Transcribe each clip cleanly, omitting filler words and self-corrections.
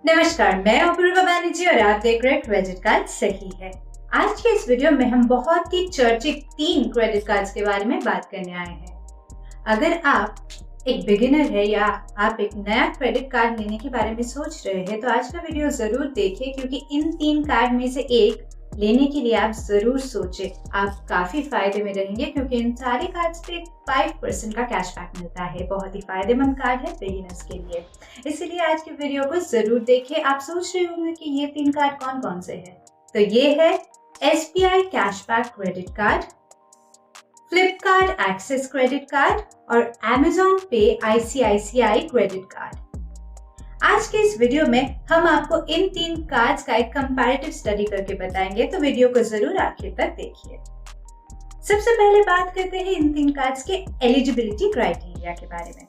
नमस्कार, मैं अपूर्वा बैनर्जी और आप देख रहे हैं क्रेडिट कार्ड सही है। आज के इस वीडियो में हम बहुत ही चर्चित 3 क्रेडिट कार्ड्स के बारे में बात करने आए हैं। अगर आप एक बिगिनर है या आप एक नया क्रेडिट कार्ड लेने के बारे में सोच रहे हैं तो आज का वीडियो जरूर देखें, क्योंकि इन 3 कार्ड में से एक लेने के लिए आप जरूर सोचें। आप काफी फायदे में रहेंगे क्योंकि इन सारे कार्ड्स पे 5% का कैशबैक मिलता है। बहुत ही फायदेमंद कार्ड है बिगिनर्स के लिए, इसीलिए आज के वीडियो को जरूर देखें। आप सोच रहे होंगे कि ये 3 कार्ड कौन कौन से हैं, तो ये है SBI cashback credit card, Flipkart Axis credit card और Amazon pay ICICI credit card. आज के इस वीडियो में हम आपको इन 3 कार्ड्स का एक कंपैरेटिव स्टडी करके बताएंगे, तो वीडियो को जरूर आखिर तक देखिए। सबसे पहले बात करते हैं इन 3 कार्ड्स के एलिजिबिलिटी क्राइटेरिया के बारे में।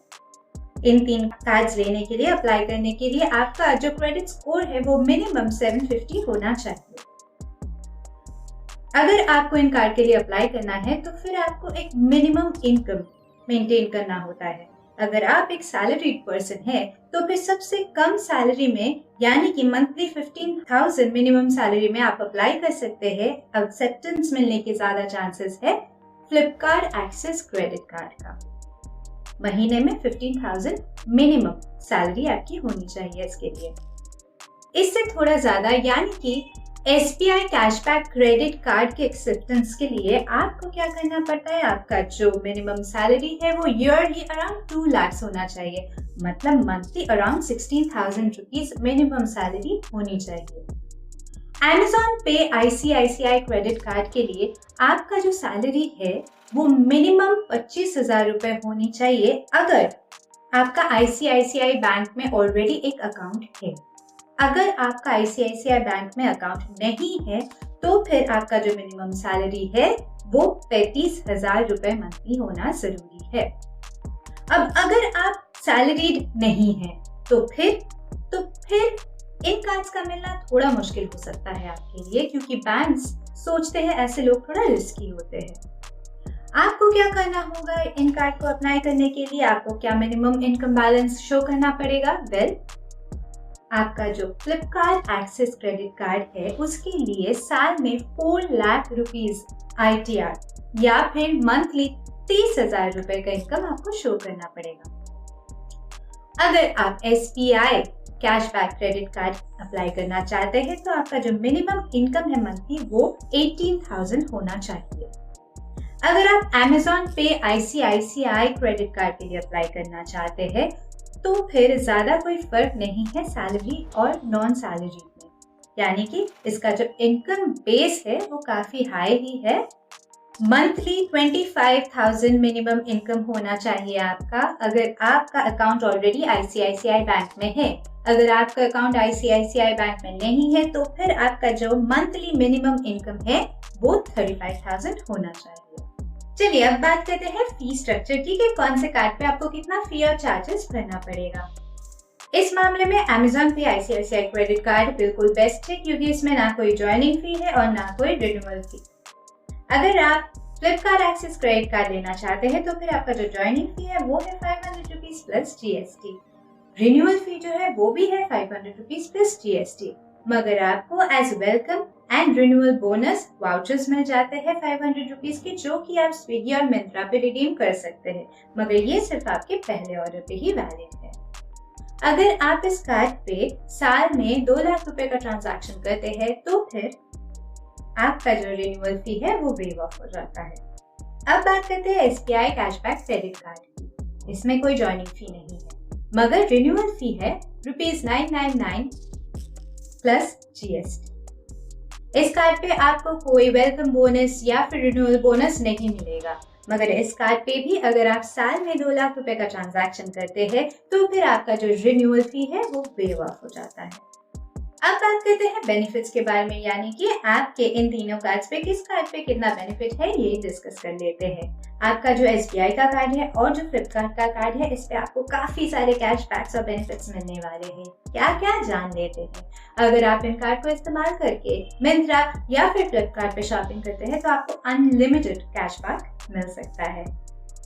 इन 3 कार्ड्स लेने के लिए, अप्लाई करने के लिए आपका जो क्रेडिट स्कोर है वो मिनिमम 750 होना चाहिए। अगर आपको इन कार्ड के लिए अप्लाई करना है तो फिर आपको एक मिनिमम इनकम मेंटेन करना होता है। अगर आप एक सैलरीड पर्सन है तो फिर सबसे कम सैलरी में, यानी कि मंथली 15,000 मिनिमम सैलरी में आप अप्लाई कर सकते हैं। एक्सेप्टेंस मिलने के ज्यादा चांसेस है फ्लिपकार्ट एक्सेस क्रेडिट कार्ड का। महीने में 15,000 मिनिमम सैलरी आपकी होनी चाहिए इसके लिए। इससे थोड़ा ज्यादा, यानी कि SBI कैशबैक क्रेडिट कार्ड के एक्सेप्टेंस के लिए आपको क्या करना पड़ता है, आपका जो मिनिमम सैलरी है वो ईयरली अराउंड 2 लाख होना चाहिए, मतलब monthly around 16,000 rupees minimum salary होनी चाहिए। Amazon pay ICICI credit card के लिए आपका जो सैलरी है वो मिनिमम 25,000 रुपए होनी चाहिए, अगर आपका ICICI बैंक में ऑलरेडी एक अकाउंट है। अगर आपका ICICI बैंक में अकाउंट नहीं है तो फिर आपका जो मिनिमम सैलरी है वो 35,000 रुपए मंथली होना जरूरी है। अब अगर आप सैलरीड नहीं है तो फिर इन कार्ड्स का मिलना थोड़ा मुश्किल हो सकता है आपके लिए, क्योंकि बैंक्स सोचते हैं ऐसे लोग थोड़ा रिस्की होते हैं। आपको क्या करना होगा इन कार्ड को अप्लाई करने के लिए, आपको क्या मिनिमम इनकम बैलेंस शो करना पड़ेगा। आपका जो फ्लिपकार्ट एक्सेस क्रेडिट कार्ड है उसके लिए साल में 4 लाख रुपीज ITR या फिर मंथली 30,000 रुपए का इनकम आपको शो करना पड़ेगा। अगर आप SBI cashback credit card apply करना चाहते हैं तो आपका जो मिनिमम इनकम है मंथली वो 18,000 होना चाहिए। अगर आप Amazon pay ICICI credit card के लिए अप्लाई करना चाहते हैं तो फिर ज्यादा कोई फर्क नहीं है सैलरी और नॉन सैलरी में, यानी कि इसका जो इनकम बेस है वो काफी हाई ही है। मंथली 25,000 मिनिमम इनकम होना चाहिए आपका, अगर आपका अकाउंट ऑलरेडी ICICI बैंक में है। अगर आपका अकाउंट ICICI बैंक में नहीं है तो फिर आपका जो मंथली मिनिमम इनकम है वो 35,000 होना चाहिए। चलिए अब बात करते हैं फी स्ट्रक्चर की, कि कौन से कार्ड पे आपको कितना फी और चार्जेस भरना पड़ेगा। इस मामले में Amazon pay ICICI credit card बिल्कुल बेस्ट है, क्योंकि इसमें ना कोई ज्वाइनिंग फी है और ना कोई रिन्यूअल फी। अगर आप फ्लिपकार्ट एक्सेस क्रेडिट कार्ड लेना चाहते हैं तो फिर आपका जो ज्वाइनिंग फी है वो है 500 रुपीज प्लस GST। रिन्यूअल फी जो है वो भी है 500 रुपीज प्लस GST, मगर आपको as welcome and renewal bonus vouchers मिल जाते हैं 500 रुपीज के, जो कि आप स्विगी और मिंत्रा पे रिडीम कर सकते हैं, मगर ये सिर्फ आपके पहले ऑर्डर पे ही वैलिड है। अगर आप इस कार्ड पे साल में 2 लाख रुपए का ट्रांजैक्शन करते हैं तो फिर आपका जो रिन्यूअल फी है वो वेव ऑफ हो जाता है। अब बात करते हैं SBI कैशबैक क्रेडिट कार्ड की। इसमें कोई ज्वाइनिंग फी नहीं है, मगर रिन्यूअल फी है ₹999 प्लस GST। इस कार्ड पे आपको कोई वेलकम बोनस या फिर रिन्यूअल बोनस नहीं मिलेगा, मगर इस कार्ड पे भी अगर आप साल में 2 लाख रुपए का ट्रांजैक्शन करते हैं तो फिर आपका जो रिन्यूअल फी है वो वेव ऑफ हो जाता है। अब बात करते हैं बेनिफिट्स के बारे में, यानी कि आपके इन तीनों कार्ड्स पे किस कार्ड पे कितना बेनिफिट है ये डिस्कस कर लेते हैं। आपका जो SBI का कार्ड है और जो फ्लिपकार्ट का कार्ड है, इस पे आपको काफी सारे कैशबैक्स और बेनिफिट्स मिलने वाले हैं। क्या क्या जान लेते हैं। अगर आप इन कार्ड को इस्तेमाल करके मिंत्रा या फिर फ्लिपकार्ट पे शॉपिंग करते हैं तो आपको अनलिमिटेड कैशबैक मिल सकता है।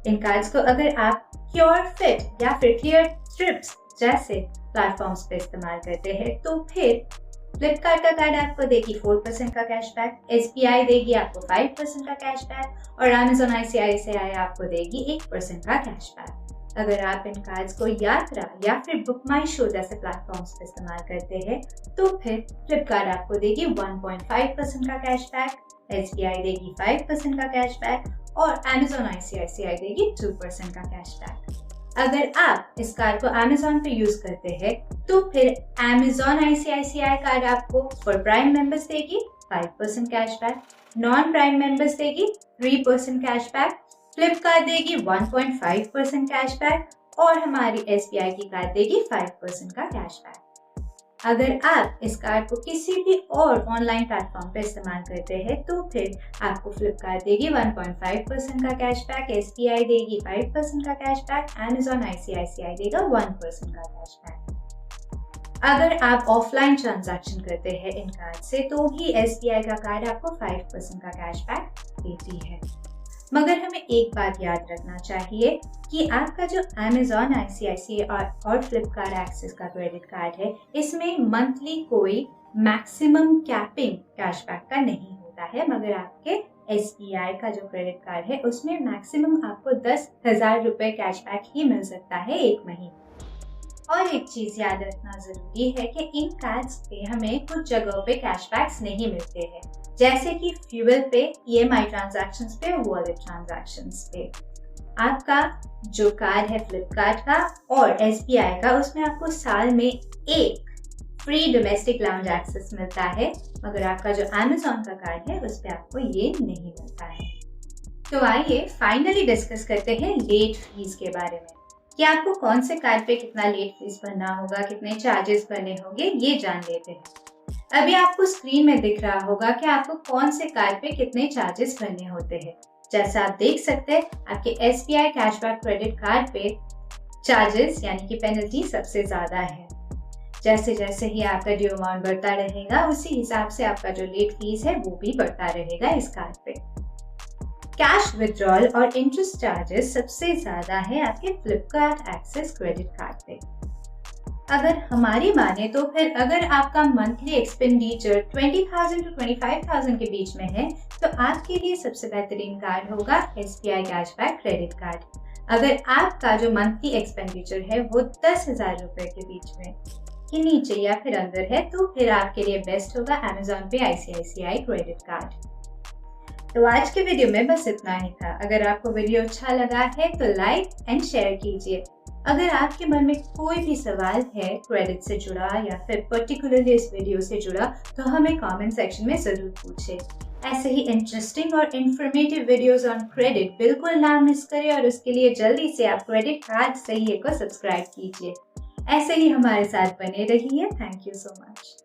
इन कार्ड्स को अगर आप क्योर फिट या फिर क्लियर स्ट्रिप्स जैसे प्लेटफॉर्म्स पे इस्तेमाल करते हैं तो फिर फ्लिपकार्ट का कार्ड आपको देगी 4% का कैशबैक, SBI देगी आपको 5% का कैशबैक और Amazon ICICI आपको देगी 1% का कैशबैक। अगर आप इन कार्ड्स को यात्रा या फिर बुक माई शो जैसे प्लेटफॉर्म्स पर इस्तेमाल करते हैं तो फिर फ्लिपकार्ट आपको देगी 1.5% का कैशबैक, SBI देगी 5% का कैशबैक और Amazon ICICI देगी 2% का कैशबैक। अगर आप इस कार्ड को Amazon पे यूज करते हैं तो फिर Amazon ICICI कार्ड आपको फॉर प्राइम मेंबर्स देगी 5% कैशबैक, नॉन प्राइम मेंबर्स देगी 3% कैशबैक, फ्लिपकार्ट देगी 1.5% कैशबैक और हमारी SBI की कार्ड देगी 5% का कैशबैक। अगर आप इस कार्ड को किसी भी और ऑनलाइन प्लेटफॉर्म पर इस्तेमाल करते हैं तो फिर आपको फ्लिपकार्ट देगी 1.5% का कैशबैक, SBI देगी 5% का कैशबैक, Amazon ICICI देगा 1% का कैशबैक। अगर आप ऑफलाइन ट्रांजैक्शन करते हैं इन कार्ड से तो भी SBI का कार्ड आपको 5% का कैशबैक देती है। मगर हमें एक बात याद रखना चाहिए कि आपका जो Amazon ICICI और फ्लिपकार्ट एक्सिस का क्रेडिट कार्ड है इसमें मंथली कोई मैक्सिमम कैपिंग कैशबैक का नहीं होता है, मगर आपके SBI का जो क्रेडिट कार्ड है उसमें मैक्सिमम आपको 10,000 रुपये कैशबैक ही मिल सकता है एक महीने। और एक चीज याद रखना जरूरी है कि इन कार्ड्स पे हमें कुछ जगहों पे कैशबैक्स नहीं मिलते हैं, जैसे कि फ्यूल पे, EMI ट्रांजैक्शंस पे, वॉलेट ट्रांजैक्शंस पे। आपका जो कार्ड है फ्लिपकार्ट का और SBI का उसमें आपको साल में एक फ्री डोमेस्टिक लाउंज एक्सेस मिलता है, मगर आपका जो Amazon का कार्ड है उस पे आपको ये नहीं मिलता है। तो आइए फाइनली डिस्कस करते हैं लेट फीस के बारे में कि आपको कौन से कार्ड पे कितना लेट फीस भरना होगा, कितने चार्जेस भरने होंगे, ये जान लेते हैं। अभी आपको स्क्रीन में दिख रहा होगा कि आपको कौन से कार्ड पे कितने चार्जेस भरने होते हैं। जैसा आप देख सकते हैं आपके SBI कैशबैक क्रेडिट कार्ड पे चार्जेस यानी कि पेनल्टी सबसे ज्यादा है। जैसे जैसे ही आपका ड्यू अमाउंट बढ़ता रहेगा उसी हिसाब से आपका जो लेट फीस है वो भी बढ़ता रहेगा इस कार्ड पे। कैश विड्रॉल और इंटरेस्ट चार्जेस सबसे ज्यादा है आपके फ्लिपकार्ट एक्सिस क्रेडिट कार्ड पे। अगर हमारी माने तो फिर अगर आपका मंथली एक्सपेंडिचर 20,000 to 25,000 के बीच में है तो आपके लिए सबसे बेहतरीन कार्ड होगा SBI कैशबैक क्रेडिट कार्ड। अगर आपका जो मंथली एक्सपेंडिचर है वो 10,000 रुपए के बीच में के नीचे या फिर अंदर है तो फिर आपके लिए बेस्ट होगा Amazon pay ICICI credit card. तो आज के वीडियो में बस इतना ही था। अगर आपको वीडियो अच्छा लगा है तो लाइक एंड शेयर कीजिए। अगर आपके मन में कोई भी सवाल है क्रेडिट से जुड़ा या फिर पर्टिकुलरली इस वीडियो से जुड़ा तो हमें कमेंट सेक्शन में जरूर पूछें। ऐसे ही इंटरेस्टिंग और इंफॉर्मेटिव वीडियोस ऑन क्रेडिट बिल्कुल ना मिस करें और उसके लिए जल्दी से आप क्रेडिट कार्ड सही को सब्सक्राइब कीजिए। ऐसे ही हमारे साथ बने रहिए। Thank you so much.